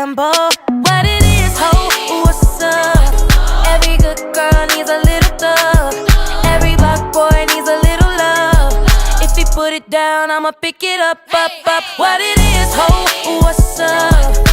Lambo. What it is, ho, what's up? Every good girl needs a little thug. Every black boy needs a little love. If he put it down, I'ma pick it up, up, up. What it is, ho, what's up?